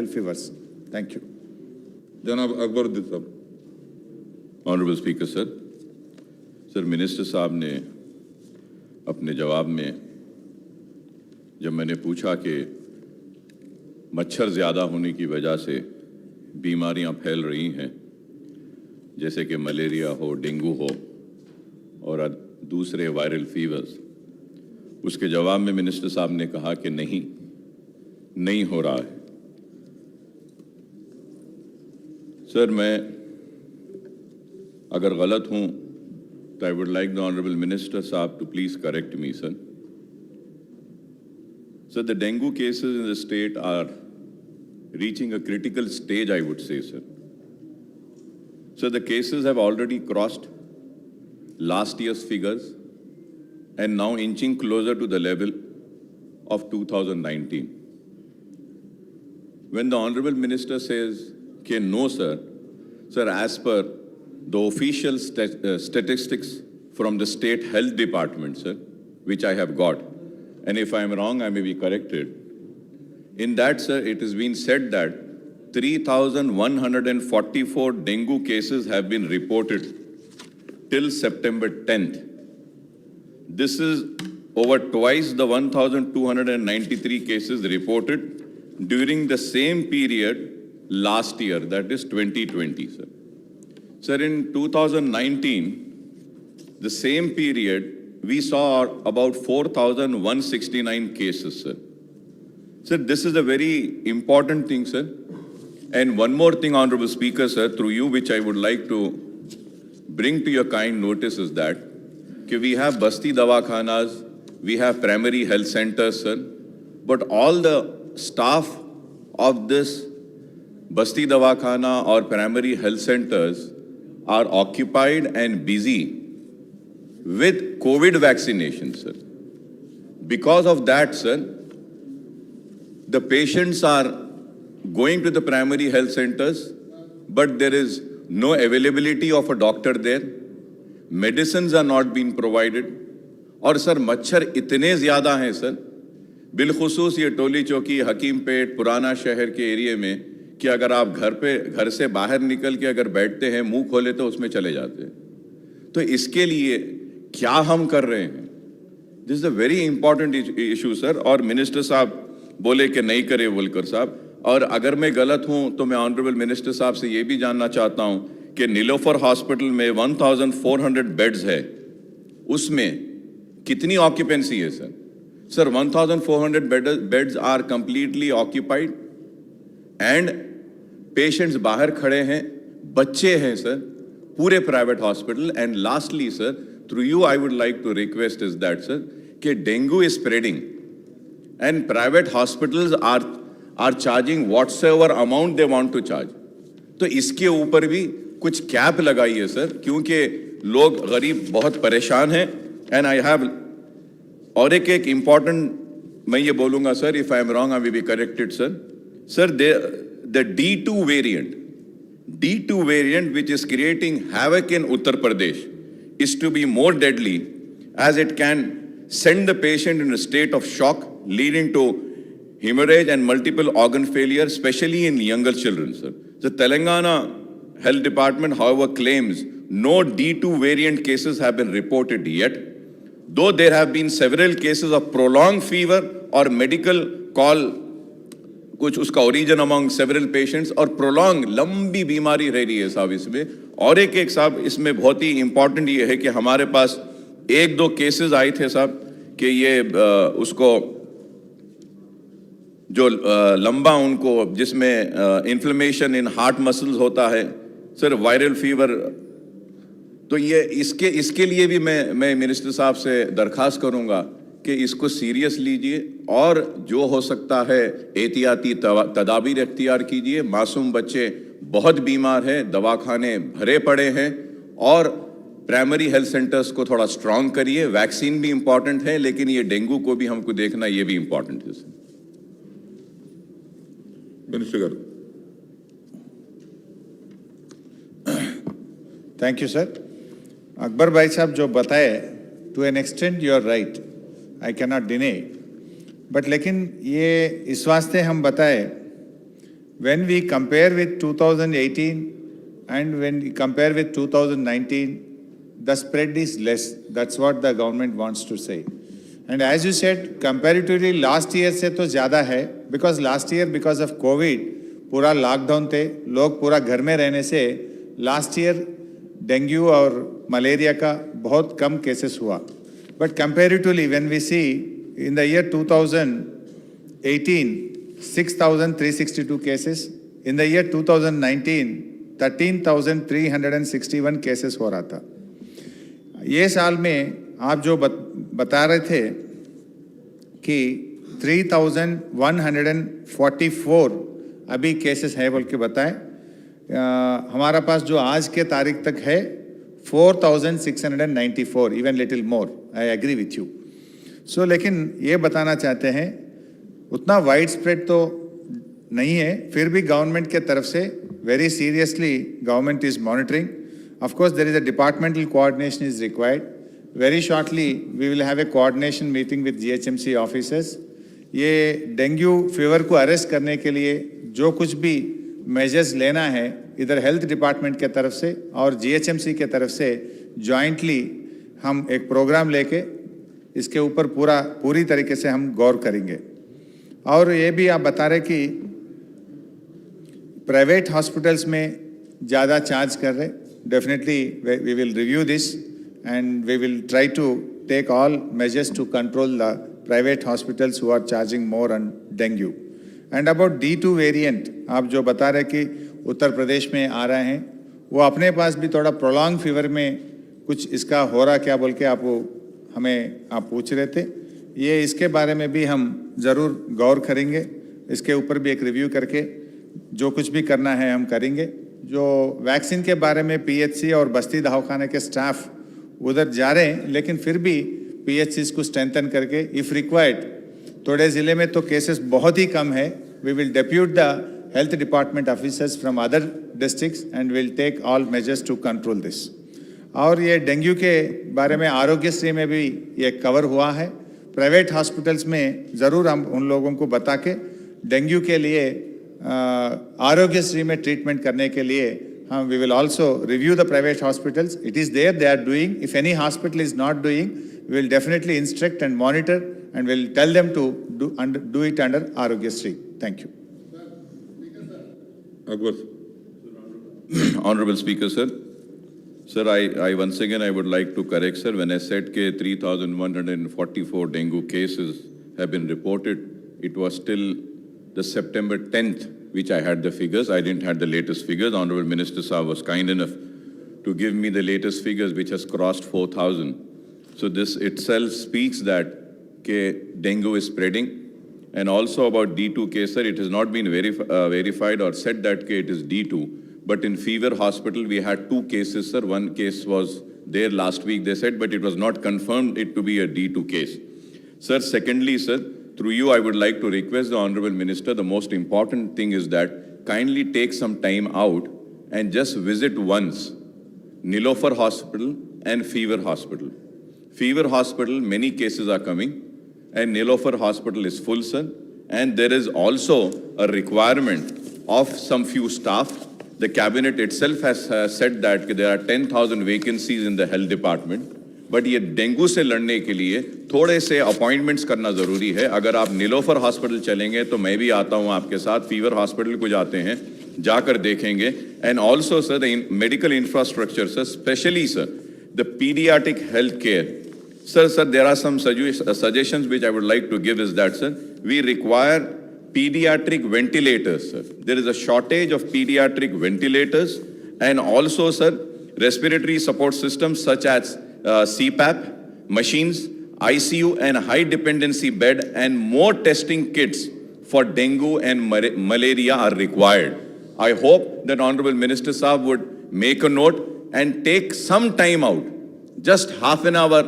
fevers. Thank you. जनाब अकबरुद्दीन साहब. Honourable speaker sir, minister साहब ने अपने जवाब में जब मैंने पूछा कि मच्छर ज़्यादा होने की वजह से बीमारियां फैल रही हैं, जैसे कि मलेरिया हो, डेंगू हो और दूसरे वायरल फीवर्स, उसके जवाब में मिनिस्टर साहब ने कहा कि नहीं हो रहा है. सर, मैं अगर गलत हूं तो I would like the honourable minister साहब to please correct me, sir. Sir, the dengue cases in the state are reaching a critical stage, I would say, sir. So the cases have already crossed last year's figures and now inching closer to the level of 2019. When the Honorable Minister says, okay, no, sir, as per the official statistics from the State Health Department, sir, which I have got, and if I am wrong, I may be corrected. In that, sir, it has been said that 3,144 dengue cases have been reported till September 10th. This is over twice the 1,293 cases reported during the same period last year, that is 2020, sir. Sir, in 2019, the same period, we saw about 4,169 cases, sir. Sir, this is a very important thing, sir. And one more thing, Honorable Speaker, sir, through you, which I would like to bring to your kind notice is that we have Basti Dawakhanas, we have primary health centers, sir, but all the staff of this Basti Dawakhana or primary health centers are occupied and busy with COVID vaccination, sir. Because of that, sir, the patients are going to the primary health centers, but there is no availability of a doctor there. Medicines are not being provided. और sir मच्छर इतने ज़्यादा हैं sir, बिलखुसूस ये टोली चौकी, हकीमपेट, पुराना शहर के एरिया में, कि अगर आप घर से बाहर निकल के अगर बैठते हैं, मुंह खोले तो उसमें चले जाते हैं. तो इसके लिए क्या हम कर रहे हैं? This is a very important issue, sir. और मिनिस्टर साहब बोले कि नहीं करे वोलकर साहब, और अगर मैं गलत हूं तो मैं ऑनरेबल मिनिस्टर साहब से ये भी जानना चाहता हूं कि नीलोफर हॉस्पिटल में 1,400 बेड्स है, उसमें कितनी ऑक्यूपेंसी है सर? Sir, 1,400 beds are completely occupied and patients बाहर खड़े हैं, बच्चे हैं सर, पूरे private hospital. And lastly sir, through you I would like to request is that sir, कि dengue is spreading and private hospitals are charging whatsoever amount they want to charge. तो इसके ऊपर भी कुछ कैप लगाइए sir, क्योंकि लोग गरीब बहुत परेशान हैं. एंड आई हैव और एक इम्पॉर्टेंट मैं ये बोलूँगा sir, if I am wrong I will be corrected sir. Sir, the D2 variant which is creating havoc in Uttar Pradesh is to be more deadly, as it can send the patient in a state of shock, leading to hemorrhage and multiple organ failure, especially in younger children, sir. The Telangana Health Department, however, claims no D2 variant cases have been reported yet, though there have been several cases of prolonged fever or medical call कुछ उसका origin among several patients, और prolong लंबी बीमारी रह रही है साहब इसमें. और एक साहब इसमें बहुत ही इंपॉर्टेंट ये है कि हमारे पास 1-2 केसेस आए थे साहब कि ये उसको जो लंबा उनको जिसमें इन्फ्लेमेशन इन हार्ट मसल्स होता है सर, वायरल फीवर. तो ये इसके लिए भी मैं मिनिस्टर साहब से दरख्वास्त करूंगा कि इसको सीरियस लीजिए और जो हो सकता है एहतियाती तदाबीर इख्तियार कीजिए. मासूम बच्चे बहुत बीमार हैं, दवाखाने भरे पड़े हैं, और प्राइमरी हेल्थ सेंटर्स को थोड़ा स्ट्रांग करिए. वैक्सीन भी इंपॉर्टेंट है, लेकिन ये डेंगू को भी हमको देखना, ये भी इंपॉर्टेंट है. Minister. Thank you, sir. Akbar भाई साहब जो बताए, to an extent you are right. I cannot deny. But लेकिन ये इस वास्ते हम बताए when we compare with 2018 and when we compare with 2019, the spread is less. That's what the government wants to say. And as you said, comparatively last year से तो ज़्यादा है, because last year because of COVID पूरा lockdown थे, लोग पूरा घर में रहने से last year डेंगू और मलेरिया का बहुत कम केसेस हुआ. But comparatively when we see in the year 2018, 6,362 cases, in the year 2019, 13,361 cases हो रहा था. ये साल में आप जो बता रहे थे कि 3,144 अभी केसेस है बोल के बताएं, हमारा पास जो आज के तारीख तक है 4,694, even little more. I agree with you. So लेकिन ये बताना चाहते हैं उतना वाइड स्प्रेड तो नहीं है, फिर भी गवर्नमेंट के तरफ से very seriously government is monitoring. Of course, there is a departmental coordination is required. Very shortly, we will have a coordination meeting with GHMC officers. ये डेंगू फीवर को अरेस्ट करने के लिए जो कुछ भी मेजर्स लेना है इधर हेल्थ डिपार्टमेंट के तरफ से और GHMC के तरफ से जॉइंटली हम एक प्रोग्राम लेके इसके ऊपर पूरी तरीके से हम गौर करेंगे. और ये भी आप बता रहे कि प्राइवेट हॉस्पिटल्स में ज़्यादा चार्ज कर रहे. Definitely, we will review this and we will try to take all measures to control the private hospitals who are charging more on dengue. And about D2 variant, आप जो बता रहे कि उत्तर प्रदेश में आ रहे हैं, वो अपने पास भी थोड़ा prolonged fever में कुछ इसका हो रहा क्या बोल के आप पूछ रहे थे. ये इसके बारे में भी हम ज़रूर गौर करेंगे, इसके ऊपर भी एक रिव्यू करके जो कुछ भी करना है हम करेंगे. जो वैक्सीन के बारे में PHC और बस्ती दवाखाने के स्टाफ उधर जा रहे हैं, लेकिन फिर भी PHCs को स्ट्रेंथन करके इफ़ रिक्वायर्ड, थोड़े ज़िले में तो केसेस बहुत ही कम है, we will depute the health department officers from other districts and will take all measures to control this. और ये डेंगू के बारे में आरोग्यश्री में भी ये कवर हुआ है. प्राइवेट हॉस्पिटल्स में ज़रूर हम उन लोगों को बता के डेंगू के लिए आरोग्यश्री में ट्रीटमेंट करने के लिए हम we will also review the private hospitals. It is there, they are doing. If any hospital is not doing, we will definitely instruct and monitor and will tell them to do it under Aarogyasri. Thank you. Akbar. Honorable Speaker, sir. Sir, I once again I would like to correct, sir. When I said that 3,144 dengue cases have been reported, it was still the September 10th, which I had the figures. I didn't have the latest figures. The Honorable Minister Saab was kind enough to give me the latest figures, which has crossed 4,000. So this itself speaks that dengue is spreading. And also about D2 case, sir, it has not been verified or said that it is D2. But in Fever Hospital, we had 2 cases, sir. One case was there last week, they said, but it was not confirmed it to be a D2 case. Sir, secondly, sir, through you, I would like to request the Honorable Minister, the most important thing is that kindly take some time out and just visit once Nilofer Hospital and Fever Hospital. Fever Hospital, many cases are coming, and Nilofer Hospital is full, sir. And there is also a requirement of some few staff. The cabinet itself has said that there are 10,000 vacancies in the health department. But ये dengue से लड़ने के लिए थोड़े से appointments करना ज़रूरी है. अगर आप नीलोफर हॉस्पिटल चलेंगे तो मैं भी आता हूँ आपके साथ. फीवर हॉस्पिटल को जाते हैं, जाकर देखेंगे. And also sir the medical infrastructure, sir specially sir the paediatric health care. Sir, there are some suggestions which I would like to give is that, sir, we require pediatric ventilators, sir. There is a shortage of pediatric ventilators, and also, sir, respiratory support systems such as CPAP, machines, ICU and high dependency bed and more testing kits for dengue and malaria are required. I hope that Honorable Minister Saab would make a note and take some time out, just half an hour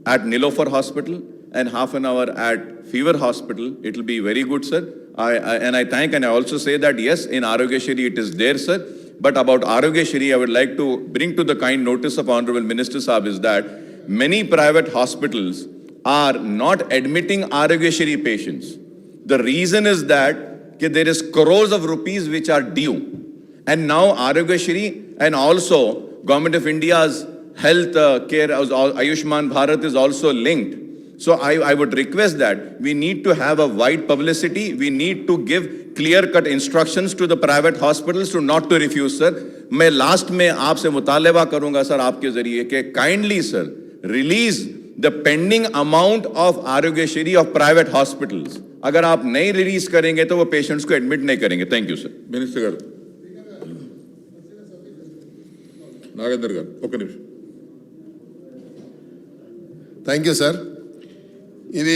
at Nilofer Hospital and half an hour at Fever Hospital. It will be very good, sir. I thank and I also say that yes, in Arogyashri it is there, sir. But about Arogyashri, I would like to bring to the kind notice of Honorable Minister Saab is that many private hospitals are not admitting Arogyashri patients. The reason is that कि there is crores of rupees which are due. And now Arogyashri and also Government of India's health care, Ayushman Bharat is also linked. So I would request that we need to have a wide publicity. We need to give clear-cut instructions to the private hospitals to not to refuse, sir. मैं last में आपसे मुतालबा करूंगा sir आपके जरिए कि kindly sir release the pending amount of Aarogyasri of private hospitals. अगर आप नहीं रिलीज करेंगे तो वो पेशेंट्स को एडमिट नहीं करेंगे. Thank you sir. మినిస్టర్ గారు, నాగేందర్ గారు ఒక్క నిమిషం. Thank you sir. ఇది